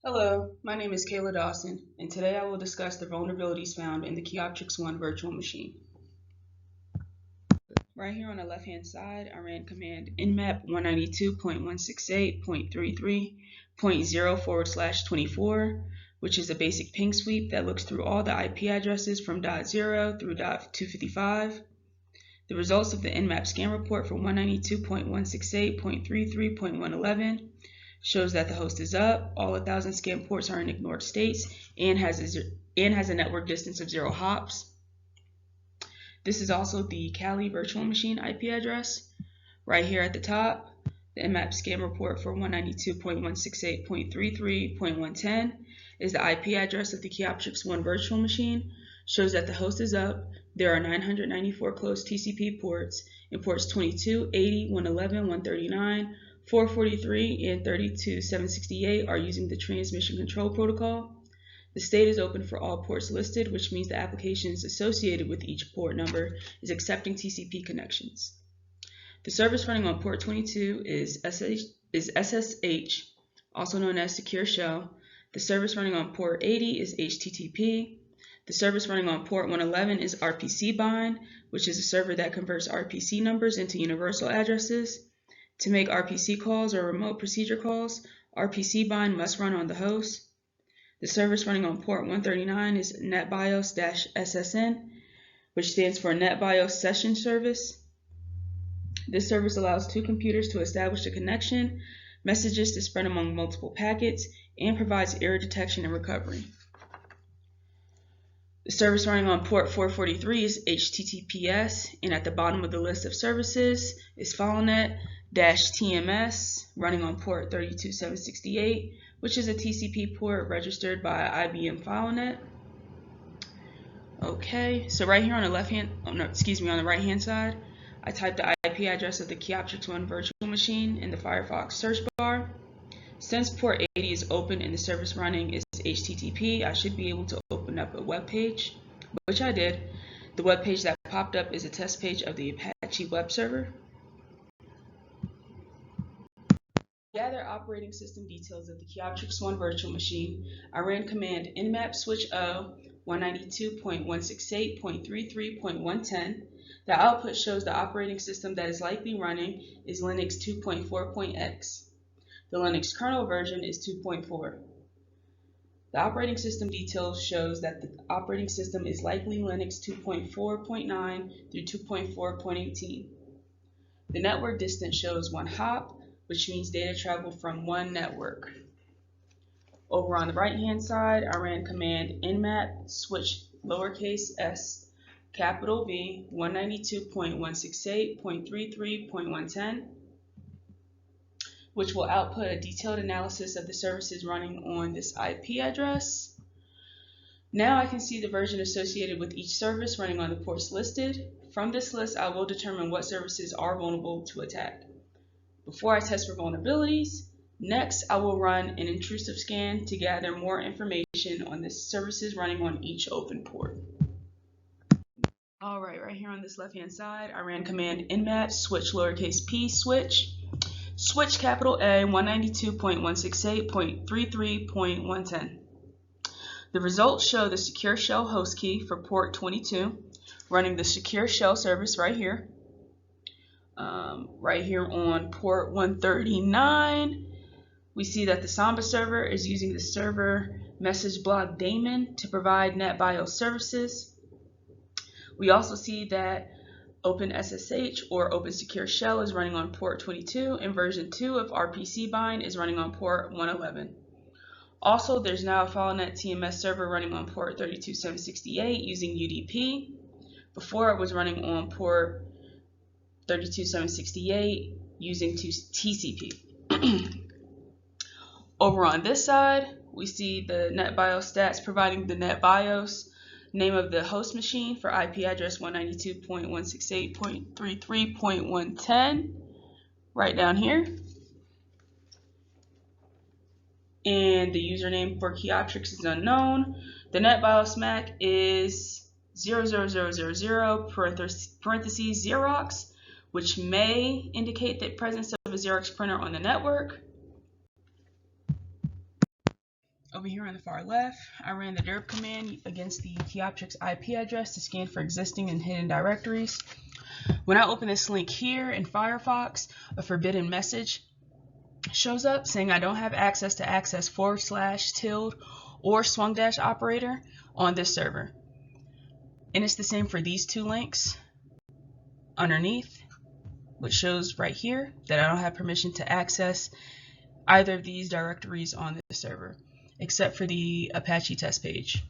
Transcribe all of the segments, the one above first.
Hello, my name is Kayla Dawson, and today I will discuss the vulnerabilities found in the Kioptrix One virtual machine. Right here on the left-hand side, I ran command nmap 192.168.33.0/24, which is a basic ping sweep that looks through all the IP addresses from .0 through .255. The results of the nmap scan report for 192.168.33.111 shows that the host is up, all 1,000 scan ports are in ignored states, and has a network distance of 0 hops. This is also the Kali virtual machine IP address. Right here at the top, the nmap scan report for 192.168.33.110 is the IP address of the Kioptrix One virtual machine, shows that the host is up. There are 994 closed TCP ports, and ports 22, 80, 111, 139, 443, and 32.768 are using the transmission control protocol. The state is open for all ports listed, which means the applications associated with each port number is accepting TCP connections. The service running on port 22 is SSH, also known as Secure Shell. The service running on port 80 is HTTP. The service running on port 111 is RPC bind, which is a server that converts RPC numbers into universal addresses. To make RPC calls or remote procedure calls, RPC bind must run on the host. The service running on port 139 is NetBIOS-SSN, which stands for NetBIOS Session Service. This service allows two computers to establish a connection, messages to spread among multiple packets, and provides error detection and recovery. The service running on port 443 is HTTPS, and at the bottom of the list of services is FileNet-TMS running on port 32.768, which is a TCP port registered by IBM FileNet. Okay, so right here on the on the right-hand side, I typed the IP address of the Kioptrix One virtual machine in the Firefox search bar. Since port 80 is open and the service running is HTTP, I should be able to open up a web page, which I did. The web page that popped up is a test page of the Apache web server. Gather operating system details of the Kioptrix One virtual machine, I ran command nmap switch o 192.168.33.110. The output shows the operating system that is likely running is Linux 2.4.x. The Linux kernel version is 2.4. The operating system details shows that the operating system is likely Linux 2.4.9 through 2.4.18. The network distance shows 1 hop, which means data travel from one network. Over on the right-hand side, I ran command nmap switch lowercase s capital V 192.168.33.110, which will output a detailed analysis of the services running on this IP address. Now I can see the version associated with each service running on the ports listed. From this list, I will determine what services are vulnerable to attack. Before I test for vulnerabilities, next I will run an intrusive scan to gather more information on the services running on each open port. Alright, right here on this left-hand side, I ran command nmap switch lowercase p switch capital A 192.168.33.110. The results show the secure shell host key for port 22 running the secure shell service right here. Right here on port 139, we see that the Samba server is using the server message block daemon to provide NetBIOS services. We also see that OpenSSH or Open Secure Shell is running on port 22, and version 2 of RPC bind is running on port 111. Also, there's now a FileNet TMS server running on port 32.768 using UDP. Before, it was running on port 32.768 using TCP. Over on this side, we see the NetBIOS stats providing the NetBIOS name of the host machine for IP address 192.168.33.110 right down here. And the username for Kioptrix is unknown. The NetBIOS MAC is 00000 parentheses Xerox, which may indicate the presence of a Xerox printer on the network. Over here on the far left, I ran the derp command against the Kioptrix IP address to scan for existing and hidden directories. When I open this link here in Firefox, a forbidden message shows up saying I don't have access to access / or swung dash operator on this server. And it's the same for these two links underneath, which shows right here that I don't have permission to access either of these directories on this server, except for the Apache test page.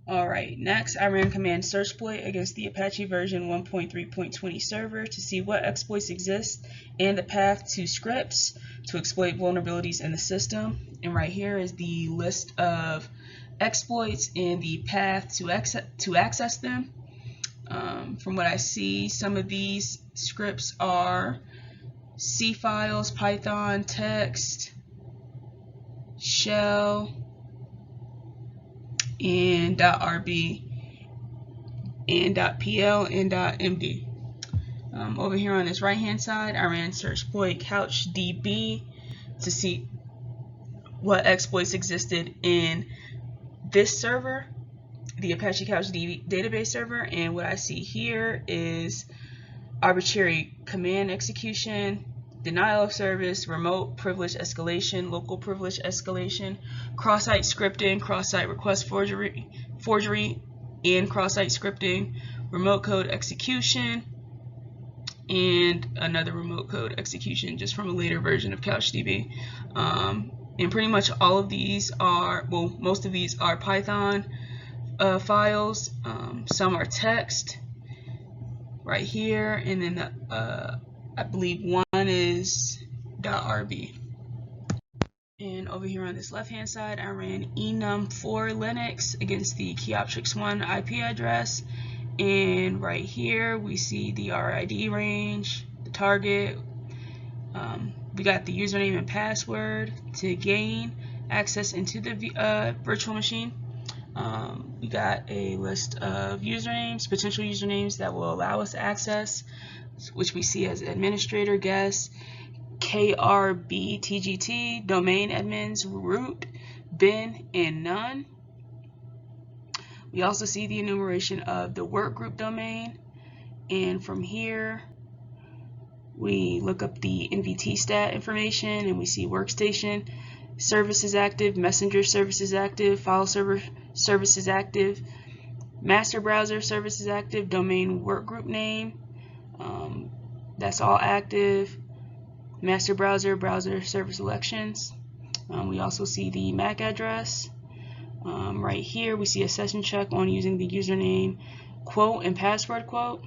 Alright, next I ran command searchploit against the Apache version 1.3.20 server to see what exploits exist and the path to scripts to exploit vulnerabilities in the system. And right here is the list of exploits and the path to access them. From what I see, some of these scripts are C files, Python, text, shell, and .rb, and .pl, and .md. Over here on this right hand side, I ran searchploit couchdb to see what exploits existed in this server, the Apache CouchDB database server, and what I see here is arbitrary command execution, denial of service, remote privilege escalation, local privilege escalation, cross-site scripting, cross-site request forgery, and cross-site scripting, remote code execution, and another remote code execution just from a later version of CouchDB. And pretty much all of these are, well, most of these are Python files. Some are text right here, and then I believe one is .rb. And over here on this left hand side, I ran enum for Linux against the Kioptrix 1 IP address, and right here we see the RID range, the target. We got the username and password to gain access into the virtual machine. We got a list of usernames, potential usernames that will allow us access, which we see as administrator, guest, KRBTGT, domain admins, root, bin, and none. We also see the enumeration of the workgroup domain, and from here we look up the NVT stat information, and we see workstation services active, messenger services active, file server services active, master browser services active, domain workgroup name, that's all active, master browser server selections. We also see the MAC address. Right here we see a session check on using the username quote and password quote.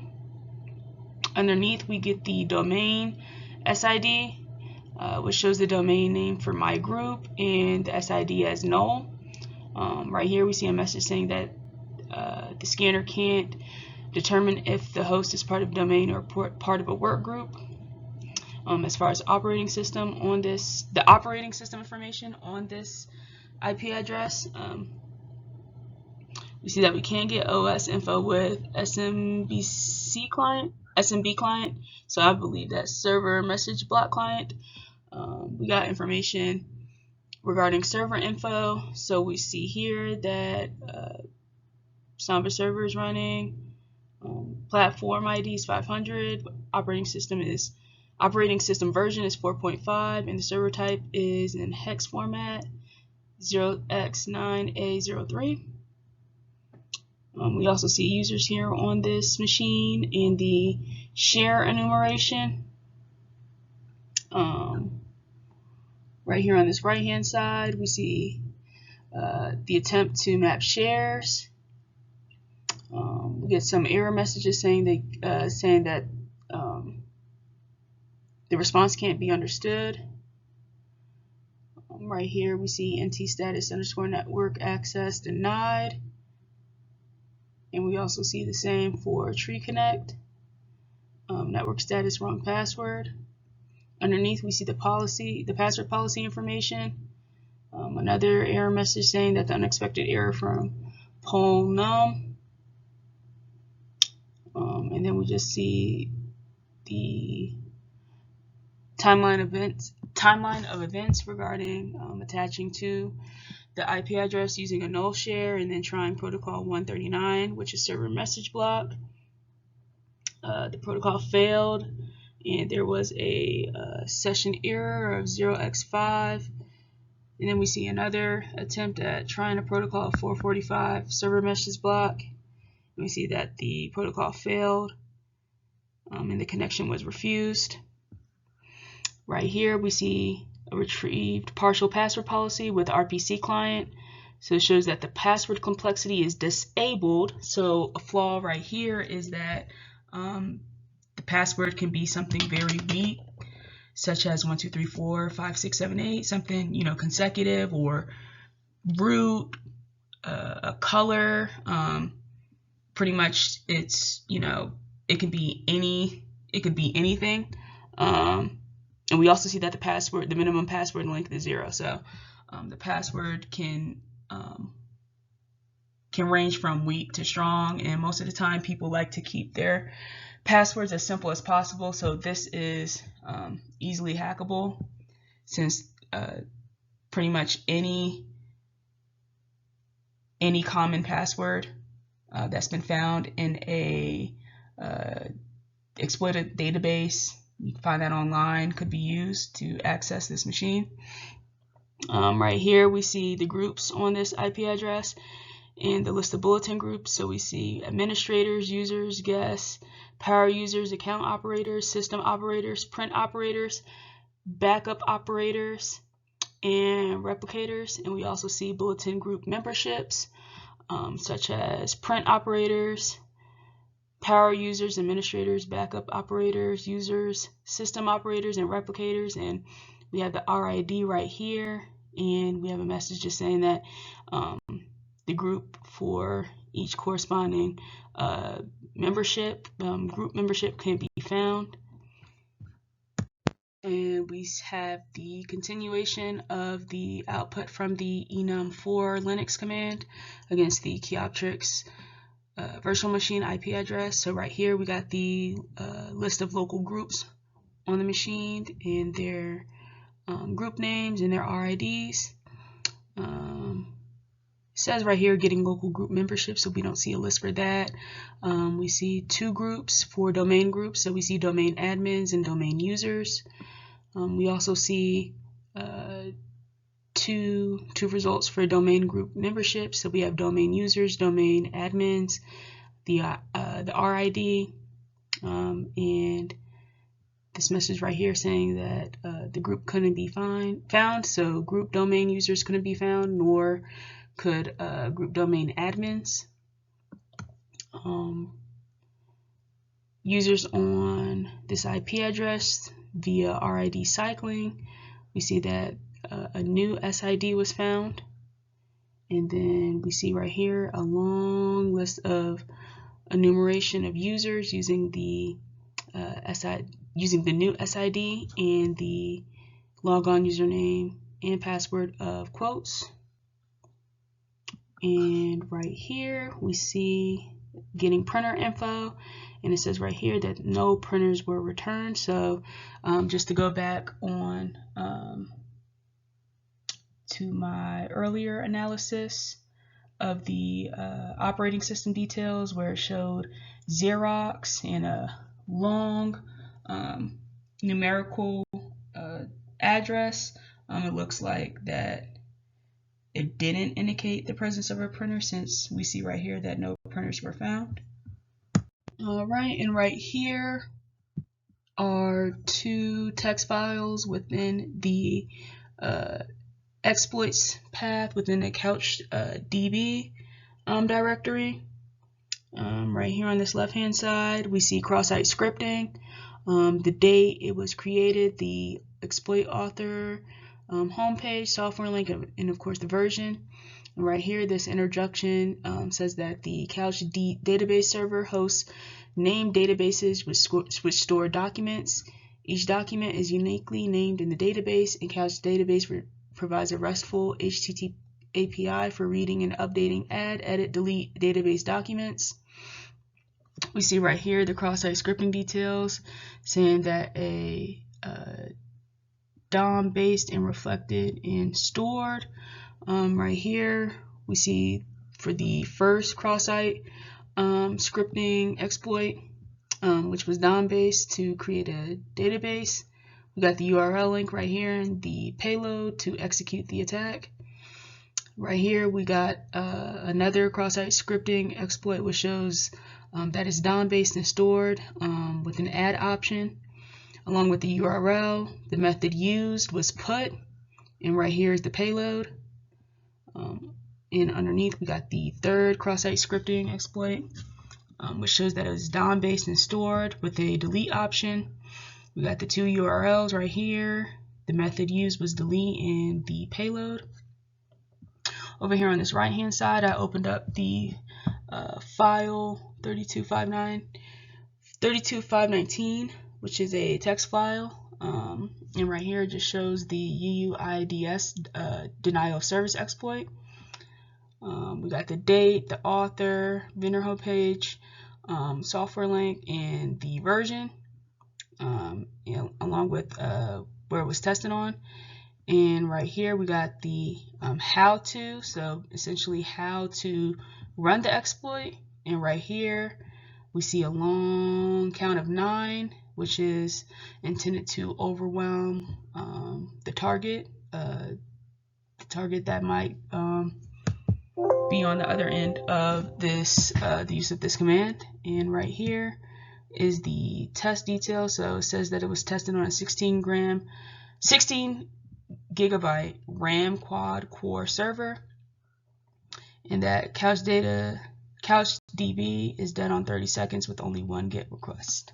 Underneath we get the domain SID, which shows the domain name for my group and the SID as null. Right here we see a message saying that the scanner can't determine if the host is part of a domain or part of a work group. As far as operating system on this, the operating system information on this IP address, we see that we can get OS info with SMB client, so I believe that's server message block client. We got information regarding server info, so we see here that Samba server is running, platform ID is 500, operating system version is 4.5, and the server type is in hex format 0x9A03. We also see users here on this machine in the share enumeration. Right here on this right hand side we see the attempt to map shares. We get some error messages saying that the response can't be understood. Right here we see NT status _ network access denied, and we also see the same for tree connect, network status wrong password. Underneath we see the password policy information, another error message saying that the unexpected error from poll num, and then we just see the timeline events timeline of events regarding attaching to the IP address using a null share and then trying protocol 139, which is server message block. The protocol failed, and there was a session error of 0x5. And then we see another attempt at trying a protocol 445 server message block. We see that the protocol failed, and the connection was refused. Right here, we see a retrieved partial password policy with RPC client. So it shows that the password complexity is disabled. So a flaw right here is that the password can be something very weak, such as 1, 2, 3, 4, 5, 6, 7, 8, something, you know, consecutive, or root, a color. Pretty much, it's, you know, it could be anything. And we also see that the minimum password length is 0. So the password can range from weak to strong, and most of the time people like to keep their passwords as simple as possible. So this is easily hackable, since pretty much any common password that's been found in a exploited database, you can find that online, could be used to access this machine. Right here we see the groups on this IP address and the list of bulletin groups. So we see administrators, users, guests, power users, account operators, system operators, print operators, backup operators, and replicators. And we also see bulletin group memberships, such as print operators, power users, administrators, backup operators, users, system operators, and replicators. And we have the RID right here, and we have a message just saying that the group for each corresponding membership, group membership, can be found. And we have the continuation of the output from the enum4 Linux command against the Kioptrix virtual machine IP address. So right here we got the list of local groups on the machine and their group names and their RIDs. It says right here getting local group membership, so we don't see a list for that. We see 2 groups for domain groups, so we see domain admins and domain users. We also see two results for domain group membership, so we have domain users, domain admins, the RID, and this message right here saying that the group couldn't be found, so group domain users couldn't be found, nor could group domain admins. Users on this IP address via RID cycling, we see that a new SID was found, and then we see right here a long list of enumeration of users using the new SID and the logon username and password of quotes. And right here we see getting printer info, and it says right here that no printers were returned. So just to go back on to my earlier analysis of the operating system details, where it showed Xerox and a long numerical address, it looks like that it didn't indicate the presence of a printer, since we see right here that no printers were found. All right, and right here are 2 text files within the exploits path within the CouchDB directory. Right here on this left hand side we see cross-site scripting, the date it was created, the exploit author, homepage, software link, and of course the version. And right here this introduction says that the Couch database server hosts named databases which store documents. Each document is uniquely named in the database, and Couch database provides a RESTful HTTP API for reading and updating, add, edit, delete database documents. We see right here the cross-site scripting details saying that a DOM based and reflected and stored. Right here we see for the first cross-site scripting exploit, which was DOM based to create a database. We got the URL link right here and the payload to execute the attack. Right here we got another cross-site scripting exploit which shows that it's DOM based and stored with an add option. Along with the URL, the method used was put, and right here is the payload. And underneath we got the third cross-site scripting exploit, which shows that it was DOM based and stored with a delete option. We got the two URLs right here. The method used was delete and the payload. Over here on this right hand side, I opened up the file 32519, which is a text file. And right here it just shows the UUIDS denial of service exploit. We got the date, the author, vendor homepage, software link, and the version, along with where it was tested on. And right here we got the how to, so essentially how to run the exploit. And right here we see a long count of 9, which is intended to overwhelm the target that might be on the other end of this the use of this command. And right here is the test detail. So it says that it was tested on a 16 gigabyte RAM quad core server, and that CouchDB is dead on 30 seconds with only 1 GET request.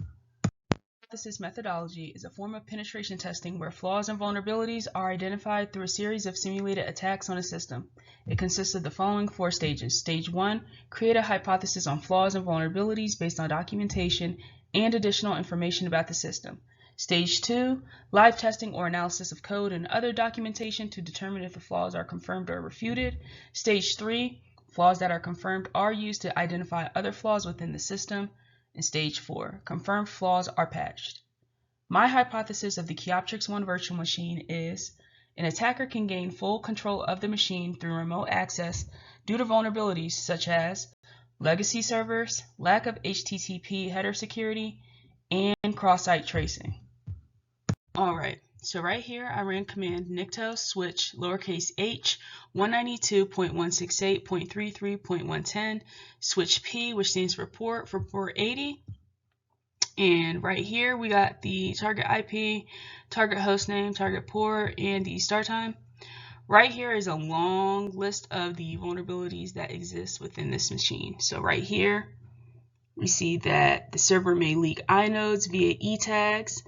Hypothesis methodology is a form of penetration testing where flaws and vulnerabilities are identified through a series of simulated attacks on a system. It consists of the following 4 stages. Stage 1, create a hypothesis on flaws and vulnerabilities based on documentation and additional information about the system. Stage 2, live testing or analysis of code and other documentation to determine if the flaws are confirmed or refuted. Stage 3, flaws that are confirmed are used to identify other flaws within the system. And stage 4, confirmed flaws are patched. My hypothesis of the Kioptrix 1 virtual machine is an attacker can gain full control of the machine through remote access due to vulnerabilities such as legacy servers, lack of HTTP header security, and cross-site tracing. Alright, so right here I ran command nictel switch lowercase h 192.168.33.110 switch p, which stands for port 80. And right here we got the target IP, target hostname, target port, and the start time. Right here is a long list of the vulnerabilities that exist within this machine. So right here we see that the server may leak inodes via e-tags.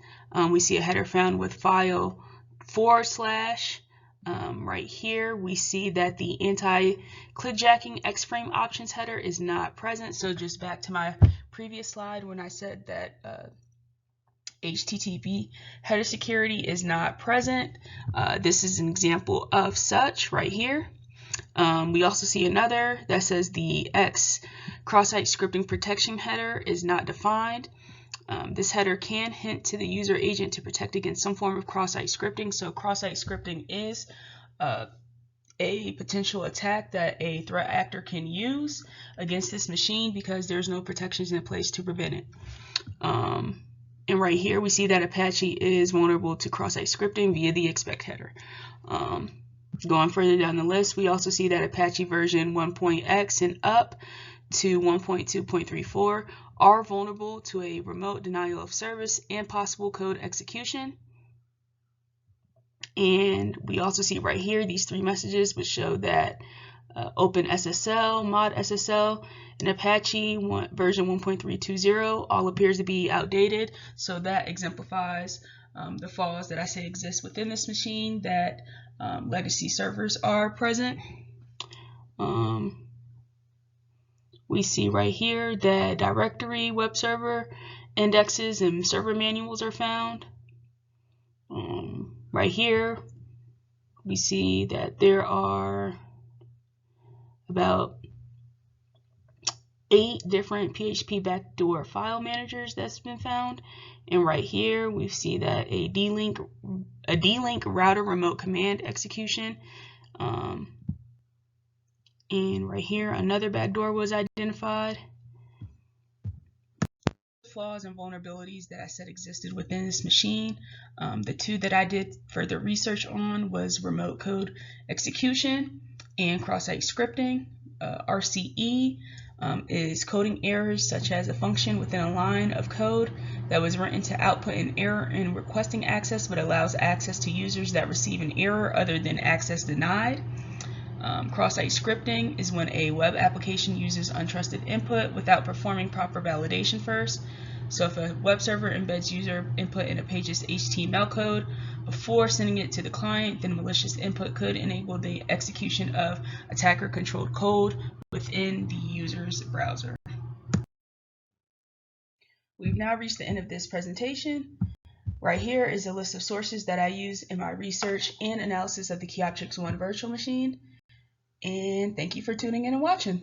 We see a header found with file /. Right here we see that the anti-clickjacking X-frame options header is not present. So just back to my previous slide when I said that HTTP header security is not present. This is an example of such right here. We also see another that says the X cross-site scripting protection header is not defined. This header can hint to the user agent to protect against some form of cross-site scripting. So cross-site scripting is a potential attack that a threat actor can use against this machine because there's no protections in place to prevent it. And right here we see that Apache is vulnerable to cross-site scripting via the expect header. Going further down the list, we also see that Apache version 1.x and up to 1.2.34 are vulnerable to a remote denial of service and possible code execution. And we also see right here these 3 messages which show that OpenSSL, mod SSL, and Apache version 1.320 all appears to be outdated. So that exemplifies the flaws that I say exist within this machine, that legacy servers are present. We see right here that directory, web server, indexes, and server manuals are found. Right here we see that there are about 8 different PHP backdoor file managers that's been found. And right here we see that a D-Link router remote command execution. And right here another backdoor was identified. Flaws and vulnerabilities that I said existed within this machine. The two that I did further research on was remote code execution and cross-site scripting. RCE is coding errors such as a function within a line of code that was written to output an error in requesting access but allows access to users that receive an error other than access denied. Cross-site scripting is when a web application uses untrusted input without performing proper validation first. So if a web server embeds user input in a page's HTML code before sending it to the client, then malicious input could enable the execution of attacker-controlled code within the user's browser. We've now reached the end of this presentation. Right here is a list of sources that I use in my research and analysis of the Kioptrix 1 virtual machine. And thank you for tuning in and watching.